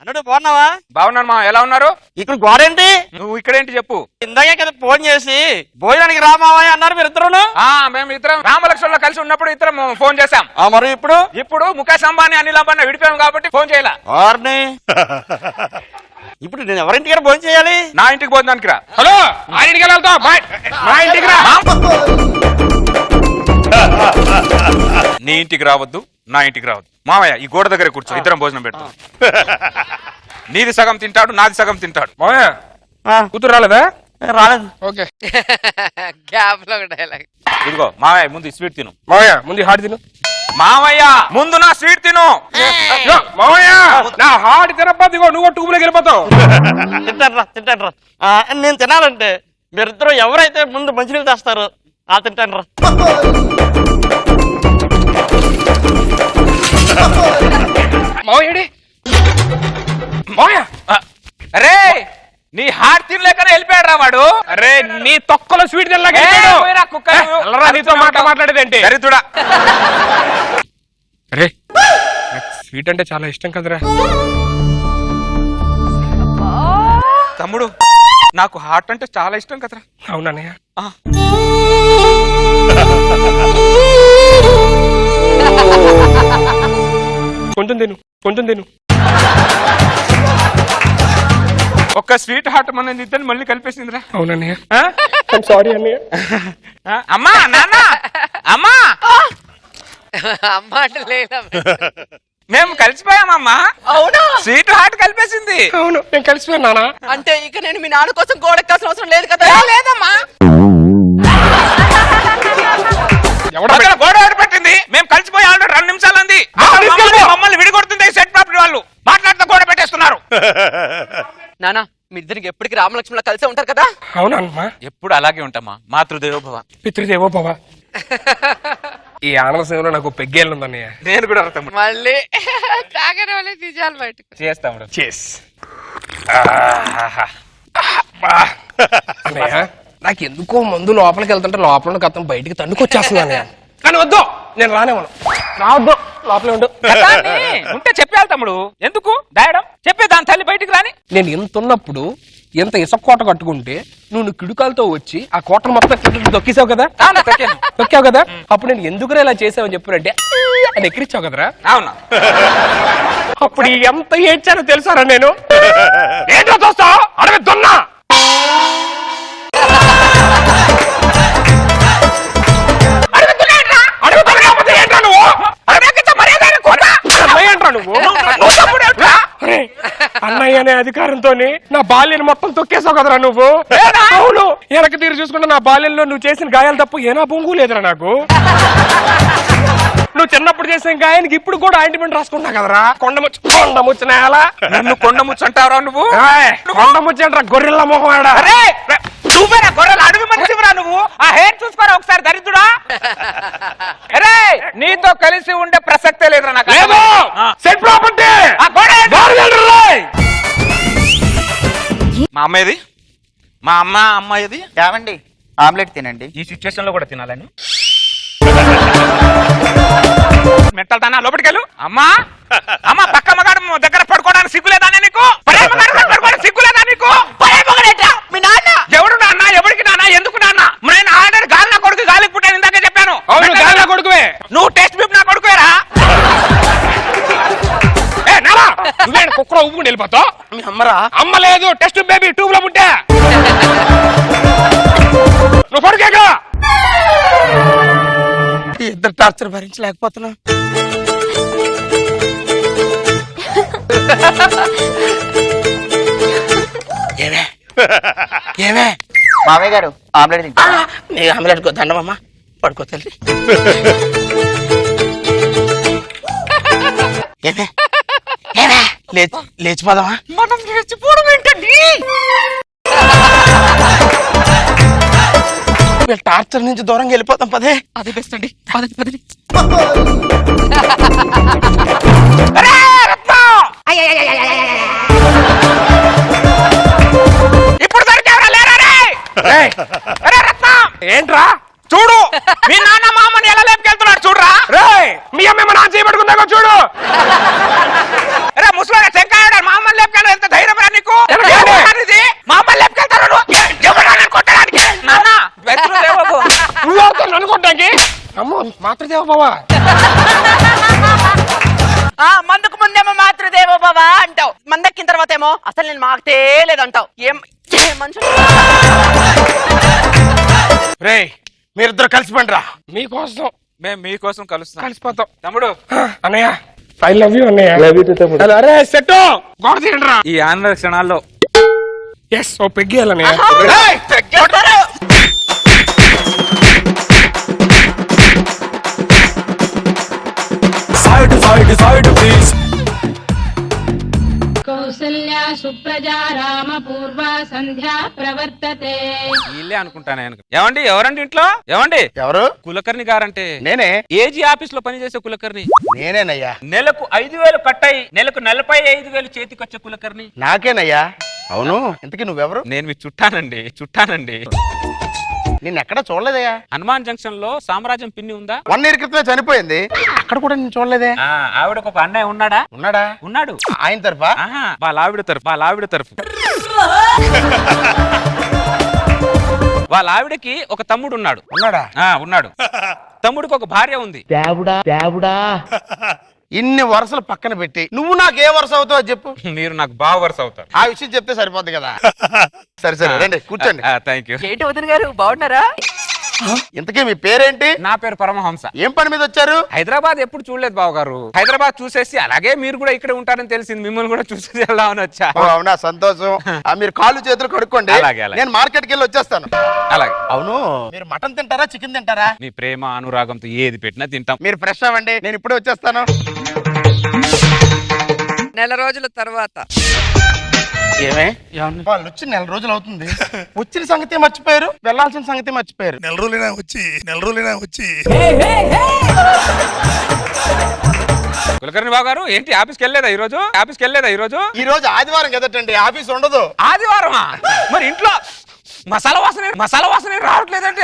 అన్నట్టు బాగున్నావా? బాగున్నాను మా, ఎలా ఉన్నారు? ఇక్కడ గోడేంటి? నువ్వు ఇక్కడేంటి చెప్పు. ఇందాకే కదా ఫోన్ చేసి భోజనానికి రామావా అన్నారు మీరు ఇద్దరును. మేము ఇద్దరం రామలక్ష్మణులో కలిసి ఉన్నప్పుడు ఇద్దరం ఫోన్ చేశాం. మరి ఇప్పుడు ముఖేష్ అంబానీ అనిల్ అంబానీ విడిపోయాం కాబట్టి ఫోన్ చేయాల. ఇప్పుడు నేను ఎవరింటికి భోజనం చేయాలి? నా ఇంటికి భోజనానికి రా. హలో ఆ ఇంటికి వెళ్తావు, మా ఇంటికి రా. నీ ఇంటికి రావద్దు, నా ఇంటికి రావద్దు. మామయ్య ఈ గోడ దగ్గర కూర్చో, ఇద్దరం భోజనం పెడతాం. నీది సగం తింటాడు, నాది సగం తింటాడు. మామయ్య కూతురు రాలేదా? రాలేదు. ఓకే గ్యాప్ లో డైలాగ్. ఇదిగో మామయ్య ముందు స్వీట్ తిను. మామయ్య ముందు హాట్ తిను. మామయ్య ముందు నా స్వీట్ తిను. మామయ్య నా హాట్ తినప్ప దిగో, నువ్వు ట్యూబ్లోకి వెళ్ళిపోతావు. తింటాను రా. నేను తినాలంటే మీరిద్దరు ఎవరైతే ముందు మంచినీళ్ళు తెస్తారో తింటాను రా. మామయ్యడి మామయ్య అరే నీ హార్ట్ తినలేకనే వెళ్ళిపోయాడు రా వాడు. అరే నీ తొక్కలో స్వీట్ తినలాగా నీతో మాట్లాడేది ఏంటి? దరిద్రుడా. అరే స్వీట్ అంటే చాలా ఇష్టం కదరా. తమ్ముడు నాకు హార్ట్ అంటే చాలా ఇష్టం కదరా. అవునన్నయ్య. కొంచెం తిను, కొంచెం తిను. ఒక్క స్వీట్ హార్ట్ మన ఇద్దరు మళ్ళీ కలిపేసిందిరా. అవునన్నయ్య, సారీ అన్నయ్య. అమ్మా నాన్న అమ్మా అమ్మ అంటే లేదా? మేము కలిసిపోయామమ్మా. అవునా? స్వీట్ హార్ట్ కలిపేసింది. అవును నేను కలిసిపోయాను నాన్న. అంటే ఇక నేను మీ నాన్న కోసం గోడ ఎక్కాల్సిన అవసరం లేదు కదా? లేదమ్మా. ఎవడ గోడ పెట్టింది, మేము కలిసిపోయి ఆల్రెడీ 2 నిమిషాలు అంది. మమ్మల్ని విడిగొడుతుంది సెట్ ప్రాపర్టీ వాళ్ళు. మాట్లాడుతూ గోడ పెట్టేస్తున్నారు. నానా మీ ఇద్దరికి ఎప్పటికి రామలక్ష్మణులు కలిసే ఉంటారు కదా? అవునమ్మా. ఎప్పుడు అలాగే ఉంటామా. మాతృదేవోభవ. పితృదేవో భవ. ఈ ఆనంద సేవలో నాకు పెగ్గేళ్ళు ఉందన్నయ్య. నేను కూడా తమ్ముడు మళ్ళీ తాగని వాళ్ళే నిజాలు బయటకు. చేస్తాము. చేస్ అన్నయ్య, నాకు ఎందుకో మందు లోపలికి వెళ్తుంటే లోపల గతం బయటికి తన్నుకొచ్చేస్తుంది అన్నయ్య. కానీ వద్దు, నేను రానేమను. రావద్దు, లోపలే ఉండు. ఉంటే చెప్పాలి తమ్ముడు, ఎందుకు దాయడం? చెప్పే దాని తల్లి బయటికి రాని. నేను ఎంత ఉన్నప్పుడు ఎంత ఇసుక కోట కట్టుకుంటే నువ్వు కిడుకాలతో వచ్చి ఆ కోటను మొత్తం దొక్కేసావు కదా. తొక్కావు కదా. అప్పుడు నేను ఎందుకు ఇలా చేసావని చెప్పానంటే అని ఎక్కిరిచావు కదరా. అవునా? అప్పుడు ఎంత ఏడ్చానో తెలుసారా నేను. ఏంటో చూస్తావు అడవి దున్నా. అడవి దున్నా ఏంట్రా నువ్వు? అన్నయ్య అనే అధికారంతో నా బాల్యాన్ని మొత్తం తొక్కేసావు కదరా నువ్వు. అవును, వెనక్కి తీరు చూసుకుంటే నా బాల్యంలో నువ్వు చేసిన గాయాలు తప్ప ఏనా బొంగు లేదురా నాకు. నువ్వు చిన్నప్పుడు చేసిన గాయానికి ఇప్పుడు కూడా ఆయింట్మెంట్ రాసుకుంటా కదరా. కొండముచ్చు నేలా నన్ను కొండముచ్చు అంటావురా నువ్వు? కొండముచ్చు అంటారా గొర్రెల మొహం. నువ్వేనా గొర్రెలు అడవి మనిషిరా నువ్వు? ఆ హెయిర్ చూసుకోరా ఒకసారి దరిద్రుడా. అరే నీతో కలిసి ఉండే ప్రసక్తే లేదురా నాకు. మా అమ్మాయిది, మా అమ్మాయిది ఏమండి ఆమ్లెట్ తినండి. ఈ సిచ్యువేషన్ లో కూడా తినాలని మెట్టలుతానా లోపలికెళ్ళు. అమ్మా అమ్మా పక్క మగాడు దగ్గర పడుకోవడానికి సిగ్గులేదా నీకు? పడుకోవడానికి సిగ్గులేదా నీకు? మీ నాన్న ఎవడు నాన్న? ఎవరికి నాన్న? ఎందుకు నాన్న? నేను ఆల్రెడీ గాలి నా కొడుకు గాలికి పుట్టాను ఇందాకే చెప్పాను. అవును గాలి నా కొడుకువే. నువ్వు టెస్ట్ బిప్ నా కొడుకువేరా? నువ్వే కుక్కలో ఉప్పు వెళ్ళిపోతావు. మీ అమ్మరా? అమ్మ లేదు, టెస్ట్ బేబీ ట్యూబ్ లో పుట్టా. నువ్వు పడుకేగా. ఇద్దరు టార్చర్ భరించలేకపోతున్నా. ఏమే మామయ్య గారు ఆమ్లెట్ తింటా. నీ ఆమ్లెట్ దండమమ్మా, పడుకో తల్లి. ఏమే లేచిపోదామా? మనం లేచిపోవడం ఏంటండి? టార్చర్ నుంచి దూరంగా వెళ్ళిపోతాం పదే. అదే బెస్ట్ అండి. పదండి పదండి. ఇప్పుడు దొరికావరా లేరా రే? అరే రత్నం ఏంట్రా? చూడు మీ నాన్న మా అమ్మని ఎలా లేపుకెళ్తున్నాడు చూడరా. మీ అమ్మ నాన్న చేయబడుకుందాక చూడు. అరే ముసలాగా శంకాయ మా అమ్మని లేపుకెళ్ళ ఎంత ధైర్యం రా నీకు? మా అమ్మని లేపుకెళ్తారు కొట్టడానికి. నాన్న నన్ను కొట్టడానికి అమ్మ మాతృదేవ బావా. మందుకు ముందేమో మాతృదేవో భవ అంటావు, మందక్కిన తర్వాత ఏమో అసలు నేను మాకుతే లేదంటావు. ఏం మనుషులు? రే మీరిద్దరు కలిసిపోండి రా. మీకోసం మేము మీకోసం కలుస్తాం. కలిసిపోతాం తమ్ముడు. అన్నయ్య ఐ లవ్ యూ అన్నయ్య. లవ్ యూ తమ్ముడు. అరే సెట్ గోడ తీయండి రా. ఈ ఆనంద క్షణాల్లో ఎస్ ఓ పెగ్గేయాలన్నయ్య. side please. కౌసల్య సుప్రజా రామ పూర్వ సంధ్యా ప్రవర్తతే. వీళ్ళే అనుకుంటానే. ఏమండి ఎవరండి ఇంట్లో? ఏమండి ఎవరు? కులకర్ణి గారంటే నేనే. ఏజీ ఆఫీస్ లో పనిచేసే కులకర్ణి. నేనేనయ్యా. నెలకు 5,000 కట్టాయి, నెలకు 45,000 చేతికొచ్చే కులకర్ణి నాకేనయ్యా. అవును, ఇంతకీ నువ్వెవరు? నేను మీ చుట్టానండి. నిన్న ఎక్కడ చూడలేదయ్యా. హనుమాన్ జంక్షన్ లో సామ్రాజ్యం పిన్ని ఉందా? 1 year క్రితమే చనిపోయింది. అక్కడ కూడా నేను చూడలేదే. ఆవిడకు ఒక అన్నయ్య ఉన్నాడా? ఉన్నాడు. ఆయన తరఫా? వాళ్ళ ఆవిడ తరఫు. వాళ్ళ ఆవిడకి ఒక తమ్ముడు ఉన్నాడు. ఉన్నాడు. తమ్ముడికి ఒక భార్య ఉంది. ఇన్ని వరుసలు పక్కన పెట్టి నువ్వు నాకు ఏ వరుస అవుతావు చెప్పు. మీరు నాకు బాగా వరుస అవుతారు. ఆ విషయం చెప్తే సరిపోద్ది కదా. సరే రండి కూర్చోండి. Thank you. ఏంటి వదిన గారు బాగున్నారా? ఇంతకీ మీ పేరేంటి? నా పేరు పరమహంస. ఏం పని మీద వచ్చారు? హైదరాబాద్ ఎప్పుడు చూడలేదు బావగారు. హైదరాబాద్ చూసేసి అలాగే మీరు కూడా ఇక్కడ ఉంటారని తెలిసింది, మిమ్మల్ని కూడా చూసేసి వెళ్దామని వచ్చా. అవునా, సంతోషం. మీరు కాళ్ళు చేతులు కడుక్కోండి. అలాగే. నేను మార్కెట్కి వెళ్ళి వచ్చేస్తాను. అలాగే. అవును, మీరు మటన్ తింటారా చికెన్ తింటారా? మీ ప్రేమ అనురాగంతో ఏది పెట్టినా తింటాం. మీరు ఫ్రెష్ అవ్వండి, నేను ఇప్పుడే వచ్చేస్తాను. నెల రోజుల తర్వాత ఏమే వాళ్ళు వచ్చి 1 రోజులు అవుతుంది. వచ్చిన సంగతి మర్చిపోయారు, వెళ్లాల్సిన సంగతి మర్చిపోయారు. 1 రోజులైనా వచ్చి కులకర్ణి బాబు గారు ఏంటి ఆఫీస్కి వెళ్ళలేదా ఈరోజు? ఈ రోజు ఆదివారం కదటండి, ఆఫీస్ ఉండదు. ఆదివారమా? మరి ఇంట్లో మసాలా వాసన రావట్లేదండి.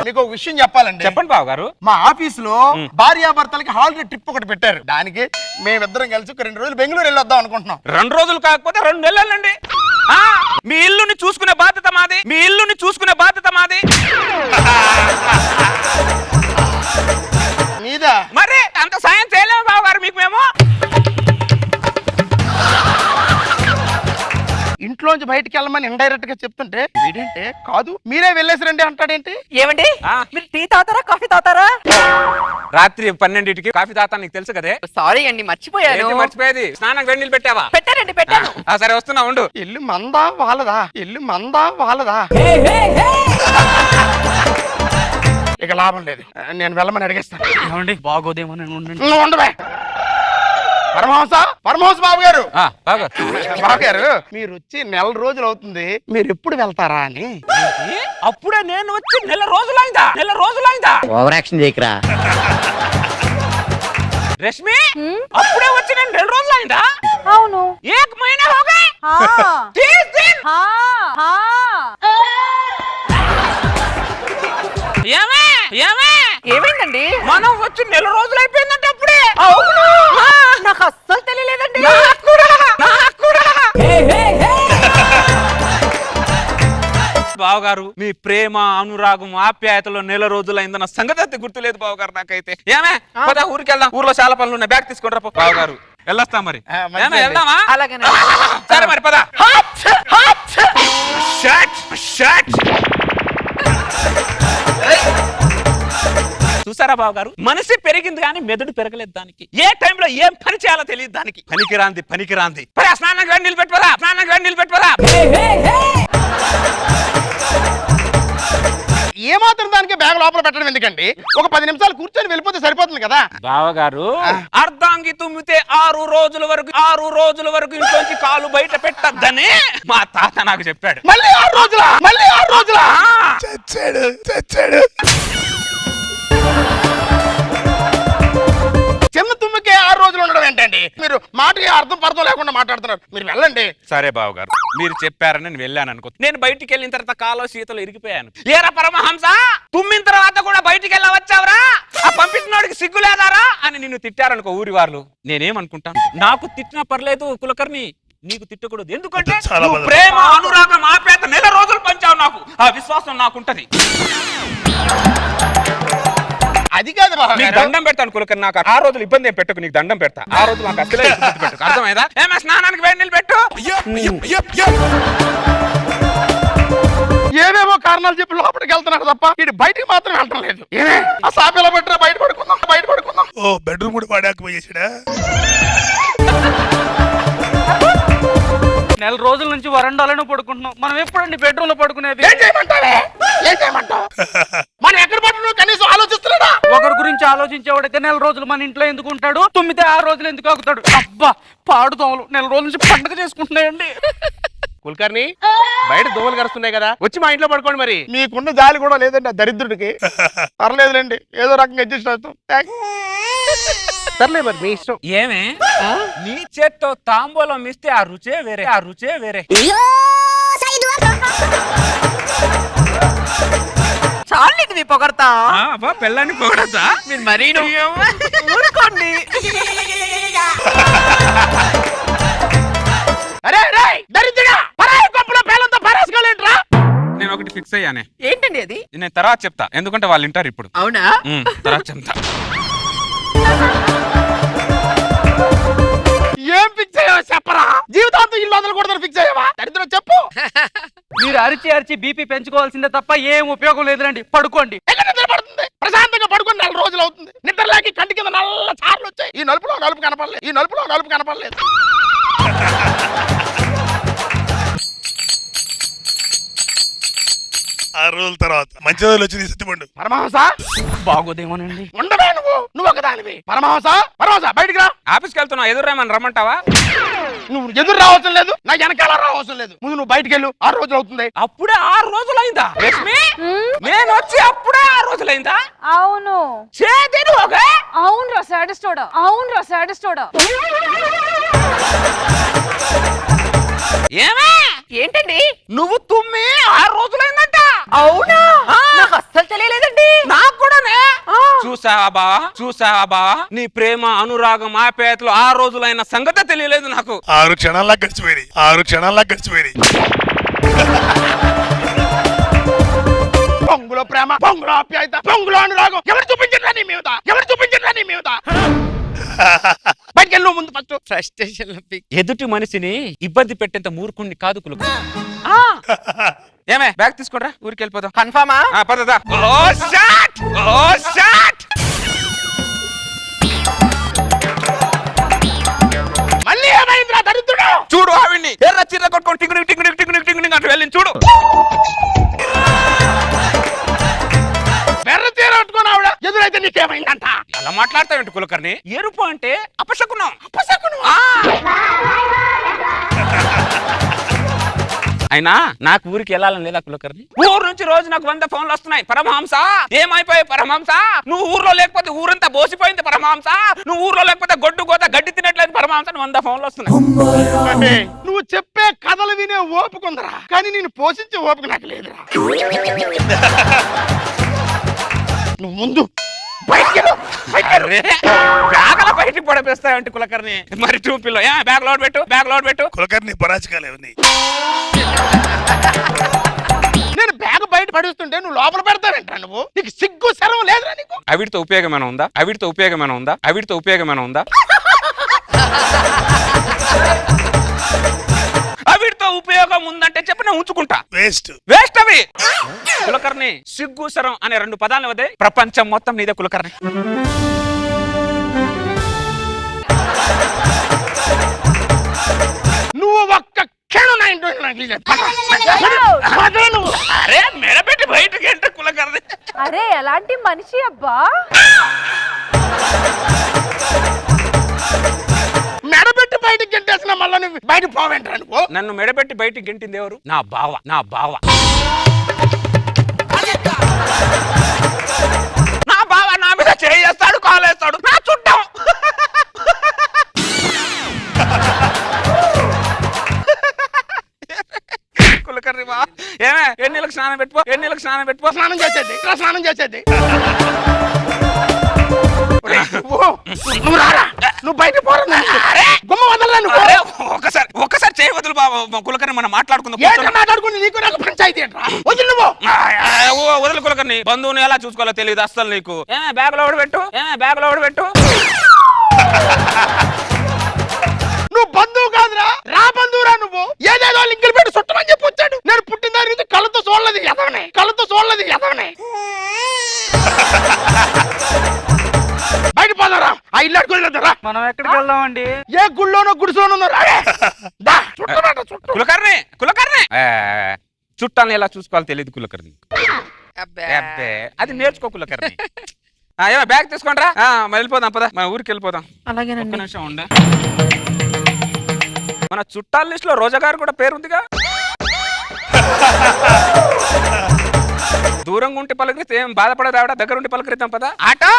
మీకు ఒక విషయం చెప్పాలండి. చెప్పండి బాబు గారు. మా ఆఫీస్ లో భార్యాభర్తలకి హాలిడే ట్రిప్ ఒకటి పెట్టారు. దానికి మేమిద్దరం కలిసి 2 రోజులు బెంగళూరు వెళ్ళొద్దాం అనుకుంటున్నాం. 2 రోజులు కాకపోతే 2 నెలలండి. మీ ఇల్లుని చూసుకునే బాధ్యత మాది. మీద మరి అంత సాయం చేయలేము బాబు గారు మీకు మేము. ఇంట్లో ఇంట్లోంచి బయటికి వెళ్ళమని ఇండైరెక్ట్ గా చెప్తుంటే వీడేంటే కాదు మీరే వెళ్ళేసిరండి అంటాడేంటి? ఏమండి ఆ. మీరు టీ తాగుతారా కాఫీ తాగుతారా? రాత్రి 12కి కాఫీ తాతా నీకు తెలుసు కదే. సారీ అండి మర్చిపోయాను. ఏంటి మర్చిపోయేది? స్నానం వేడి నీళ్ళు పెట్టావా? పెట్టానండి పెట్టాను. సరే వస్తున్నా ఉండు. ఇల్లు మందా వాళ్ళదా? ఇల్లు మందా వాళ్ళదా? ఇక లాభం లేదు, నేను వెళ్ళమని అడిగేస్తాను. ఏమండి బాగోదేమో నేను ఉండండి. నువ్వు ఉండవే. పరమహంస బాబు గారు, బాగా బాబు గారు మీరు వచ్చి నెల రోజులు అవుతుంది, మీరు ఎప్పుడు వెళ్తారా అని. అప్పుడే నేను వచ్చి నెల రోజులైందా ఓవర్ యాక్షన్ చేయకరా. రష్మి అప్పుడే వచ్చి నేను 2 రోజులైందా? అవును. 1 మहीना हो गए। 30 दिन। ఏమైందండి? మనం వచ్చి నెల రోజులు అయిపోయిందంటే అప్పుడే. అవును. నాకు అస్సలు తెలియలేదండి. బావగారు మీ ప్రేమ అనురాగం ఆప్యాయతలో నెల రోజులైందన్న సంగతి అయితే గుర్తులేదు బావగారు నాకైతే. ఏమే పద ఊరికి వెళ్దాం, ఊర్లో చాలా పనులు ఉన్నాయి, బ్యాగ్ తీసుకుంటారా బావగారు. వెళ్ళొస్తా మరి. మంచిదండి. వెళ్దామా? అలాగనే. సరే మరి పద. చూసారా బావగారు, మనిషి పెరిగింది కానీ మెదడు పెరగలేదు దానికి. ఏ టైంలో ఏం పని చేయాలో తెలియదు దానికి. పనికిరాంది. స్నానానికి వేడి నీళ్ళు పెట్టుకోరా. ఏమాత్రం దానికి బ్యాగ్ లోపల పెట్టడం ఎందుకండి? ఒక 10 నిమిషాలు కూర్చొని వెళ్ళిపోతే సరిపోతుంది కదా. బావగారు అర్ధాంగి తుమ్మితే 6 రోజుల వరకు ఇంట్లోంచి కాలు బయట పెట్టద్దని మా తాత నాకు చెప్పాడు. మళ్ళీ 6 రోజులా? చచ్చాడు. చిన్న తుమ్మికే 6 రోజులు ఉండడం ఏంటండి? మీరు మాటకి అర్థం పర్థం లేకుండా మాట్లాడుతున్నారు. మీరు వెళ్ళండి. సరే బావగారు, మీరు చెప్పారని నేను వెళ్ళాను అనుకో. నేను బయటికి వెళ్ళిన తర్వాత కాలో శీతలు ఇరిగిపోయాను. ఏరా పరమహంస, తుమ్మిన తర్వాత కూడా బయటికి వెళ్ళా వచ్చావరా? ఆ పంపించినోడికి సిగ్గు లేదారా అని నిన్ను తిట్టారనుకో ఊరి వాళ్ళు. నేనేమనుకుంటాను, నాకు తిట్టినా పర్లేదు కులకర్ణి, నీకు తిట్టకూడదు. ఎందుకంటే నువ్వు ప్రేమ అనురాగం ఆప్యాయత నెల రోజులు పంచావు నాకు. ఆ విశ్వాసం నాకుంటది. అది కాదు బాబు నీకు దండం పెడతాను కులకర్ణి, నాకు 6 రోజులు ఇబ్బంది ఏం పెట్టకు, నీకు దండం పెడతా. 6 రోజులు నాకు అసలే ఇబ్బంది పెట్టకు, అర్థమైందా? ఏమే స్నానానికి వేడి నీళ్ళు పెట్టు. ఏవేవో కారణాలు చెప్పి లోపలికి వెళ్తున్నారు తప్ప ఇది బయటికి మాత్రం వెళ్ళటం లేదు. ఏమే ఆ సాపేలా పెట్టరా, బయట పడుకుందాం. ఓ బెడ్రూమ్ కూడా వాడాకపోయేసాడా? నెల రోజుల నుంచి వరండాలోనే పడుకుంటున్నాం, మనం ఎప్పుడండి బెడ్రూమ్ లో పడుకునేది? ఏం చేయమంటావు? మనం ఎక్కడ పడుతున్నావు కనీసం ఆలోచిస్తున్నాడా? ఒకరి గురించి ఆలోచించేవాడైతే నెల రోజులు మన ఇంట్లో ఎందుకు ఉంటాడు? 9 రోజులు ఎందుకు ఆగుతాడు? అబ్బా పాడు దోమలు నెల రోజుల నుంచి పండుగ చేసుకుంటున్నాయండి. కుల్కర్ణి బయట దోమలు కరుస్తున్నాయి కదా, వచ్చి మా ఇంట్లో పడుకోండి. మరి మీకున్న జాలి కూడా లేదండి ఆ దరిద్రుడికి. పర్లేదులేండి, ఏదో రకంగా అడ్జస్ట్ అవుతాం. సర్లే మరి మీ ఇష్టం. ఏమే నీ చేత్తో తాంబూలం ఇస్తే ఆ రుచే వేరే. చాలు నీకు మీ పొగడతా. పెళ్ళాన్ని పొగడతా మీరు మరీ ఊరుకోండి. అరే దరిద్రుడా, పరాయి కొంపలో పేలంతో పరాసుకోలేంట్రా? నేను ఒకటి ఫిక్స్ అయ్యానే. ఏంటండి అది? నేను తర్వాత చెప్తా, ఎందుకంటే వాళ్ళు వింటారు ఇప్పుడు. అవునా? తర్వాత చెప్తా. ఏం ఫిక్స్ అయ్యావా చెప్పరా? జీవితాంతం ఇల్లు వదలకూడదని ఫిక్స్ అయ్యావా? దరిద్రం చెప్పు. మీరు అరిచి బీపీ పెంచుకోవాల్సిందే తప్ప ఏం ఉపయోగం లేదురండి, పడుకోండి. ఎక్కడ నిద్ర పడుతుంది? ప్రశాంతంగా పడుకొని 4 రోజులు అవుతుంది. నిద్ర లేక కంటి కింద నల్ల చార్లు వచ్చాయి. ఈ నలుపులో నలుపు కనపడలేదు. 6 రోజుల తర్వాత మంచి రోజులు వచ్చింది సత్తిపండు. పరమహంస బాగోదేమోనండి. ఉండవే నువ్వు ఒక దానివి. పరమహంస బయటికి రా. ఆఫీస్కి వెళ్తున్నా, ఎదురేమని రమ్మంటావా? నువ్వు ఎదురు రావసం లేదు, నా వెనకాల రావసం లేదు. ముందు నువ్వు బయటికి వెళ్ళు. 6 రోజులు అవుతుంది. అప్పుడే 6 రోజులైందా? లక్ష్మి నేను వచ్చి అప్పుడే 6 రోజులైందా? అవును. అవునురా సాడిస్టోడా. ఏమే ఏంటండి? నువ్వు తుమ్మి 6 రోజులైందంట. అవునా? నాకు అస్సలు తెలియలేదండి. నాకు కూడానే. చూసావా బావా, నీ ప్రేమ అనురాగం ఆప్యాయతలు 6 రోజులైన సంగతే తెలియలేదు నాకు. 6 క్షణాల్లా గడిచిపోయింది. పొంగులో ప్రేమ, పొంగులో ఆప్యాయత, పొంగులో అనురాగం ఎవరు చూపించరా నీ మీద? బయటికి వెళ్ళు నువ్వు ముందు ఫస్ట్. ఫ్రస్ట్రేషన్ లో పిక్. ఎదుటి మనిషిని ఇబ్బంది పెట్టేంత మూర్ఖుణ్ణి కాదు కులుక. ఏమే బ్యాగ్ తీసుకుంటా ఊరికి వెళ్ళిపోదాం. కన్ఫర్మా? పదదా. ఓ షాట్, ఓ షాట్. మళ్ళీ ఏమైందిరా దరిద్రుడు? చూడు ఆవిడ్ని ఎర్ర చీర కొట్టుకొని టింగుని టింగుని టింగుని టింగుని అంటూ వెళ్ళింది చూడు. బెర్ర తీర పట్టుకొని ఆవిడ ఎదురైతే నీకేమైందంట? అలా మాట్లాడతావేంటి కులకర్ణి? ఎరుపు అంటే అపశకునం. అయినా నాకు ఊరికి వెళ్ళాలని లేదా కులకర్ణి? ఊరు నుంచి రోజు నాకు 100 ఫోన్లు వస్తున్నాయి. పరమహంస ఏమైపోయాయి పరమహంస, నువ్వు ఊర్లో లేకపోతే ఊరంతా బోసిపోయింది పరమహంస, నువ్వు ఊర్లో లేకపోతే గొడ్డు గోత గడ్డి తినట్లేదు పరమహంస, 100 ఫోన్లు వస్తున్నాయి. నువ్వు చెప్పే కథలు వినే ఓపుకుందరా, కానీ నేను పోషించే ఓపిక నాకు లేదురా. నువ్వు ముందు బ్యాగల బయటికి పడపేస్తాయంటే కులకర్ణి. మరి టూపిల్లో బ్యాగ్ లోడ్ పెట్టు, బ్యాగ్ లోడ్ పెట్టు. కులకర్ణి పరాచకాలు ఏమని నేను బ్యాగ్ బయట పడేస్తుంటే నువ్వు లోపల పెడతావేంట్రా? నువ్వు నీకు సిగ్గు శరం లేదురా నీకు? అవిటితో ఉపయోగమైన ఉందా? అవిటితో ఉపయోగమైన ఉందా? అవిటితో ఉపయోగమైన ఉందా? అవిటితో ఉపయోగం ఉందంటే చెప్పి నేను ఉంచుకుంటా. వేస్ట్ వేస్ట్ అవి. కులకర్ణి సిగ్గు శరం అనే 2 పదాలు వదే ప్రపంచం మొత్తం నీదే కులకర్ణి. నువ్వు ఒక్క క్షణం నా ఇంట్లో అరే మెడపెట్టి బయటకి అంటే కులకర్ణి. అరే ఎలాంటి మనిషి అబ్బా. మెడబెట్టి బయటకి గెంటేసిన మళ్ళీ నువ్వు బయట పోవేంట్రా నువ్వు? నన్ను మెడపెట్టి బయటికి గెంటింది ఎవరు? నా బావ. నా బావ నా బావ నా మీద చేస్తాడు, కాలేస్తాడు, నా చుట్టం. కులకర్ణి బా ఏమే ఎన్నీళ్ళకి స్నానం పెట్టుకో, ఎన్నీళ్ళకి స్నానం పెట్టుకో. స్నానం చేసేది స్నానం చేసేది. నువ్వు రారా, నువ్వు బయట పోరా, గుమ్మ వదలరా నువ్వు. ఒక్కసారి చేయి వదులు బాబు కులకర్ణి, మనం మాట్లాడుకుందాం. మాట్లాడుకుని నీకు నాకు పంచాయతీ ఏంట్రా? వదిలి నువ్వు వదులు కులకర్ణి. బంధువుని ఎలా చూసుకోవాలో తెలియదు అస్సలు నీకు. బ్యాగ్ లో పెట్టు, బ్యాగ్ లో పెట్టు. నువ్వు బంధువు కాదురా, రా బంధువురా నువ్వు. ఏదేదో లింకులు పెట్టి చుట్టమని చెప్పి వచ్చాడు. నేను పుట్టిన దాని నుంచి కళ్ళతో చూడలేదు ఎదవనే, కళ్ళతో చూడలేదు ఎదవనే. బయట పోదారా, ఆ ఇల్లు అడుగురా. మనం ఎక్కడికి వెళ్దామండి? ఏ గుళ్ళోనో గుడిసోనో కులకర్ణి కులకర్ణి చుట్టాన్ని ఎలా చూసుకోవాలో తెలియదు కులకర్ణి. అబ్బే. అది నేర్చుకో కులకర్ణి. ఏమో బ్యాగ్ తీసుకోండిరా, వెళ్ళిపోదాం పద, మన ఊరికి వెళ్ళిపోదాం. అలాగేనండి. ఒక్క నిమిషం ఉండే. మన చుట్టాల లిస్ట్ లో రోజా గారు కూడా పేరుందిగా. దూరంగా ఉంటే పలకరిస్తే ఏం బాధపడదు ఆవిడ, దగ్గర ఉంటే పలకరిద్దాం పద. ఆటో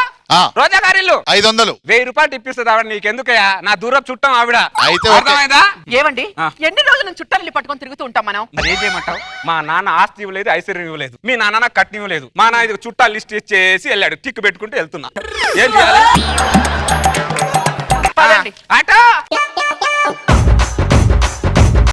రోజా గారి ఇల్లు 500 1000 రూపాయలు ఇప్పిస్తుంది ఆవిడ. నీకెందుకయ్యా, నా దూరపు చుట్టం ఆవిడ. అయితే అర్థమైందా? ఏమండి ఎన్ని రోజులు నుంచి చుట్టాలని పట్టుకొని తిరుగుతూ ఉంటాం మనం? మరి ఏం చేయమంటావు? మా నాన్న ఆస్తి ఇవ్వలేదు, ఐశ్వర్యం ఇవ్వలేదు, మీ నాన్న నాకు కట్నం ఇవ్వలేదు. మా నాన్న ఇది చుట్టాలు లిస్ట్ ఇచ్చేసి వెళ్ళాడు, టిక్ పెట్టుకుంటూ వెళ్తున్నా. ఏం చేయాలి? పదండి. ఆటో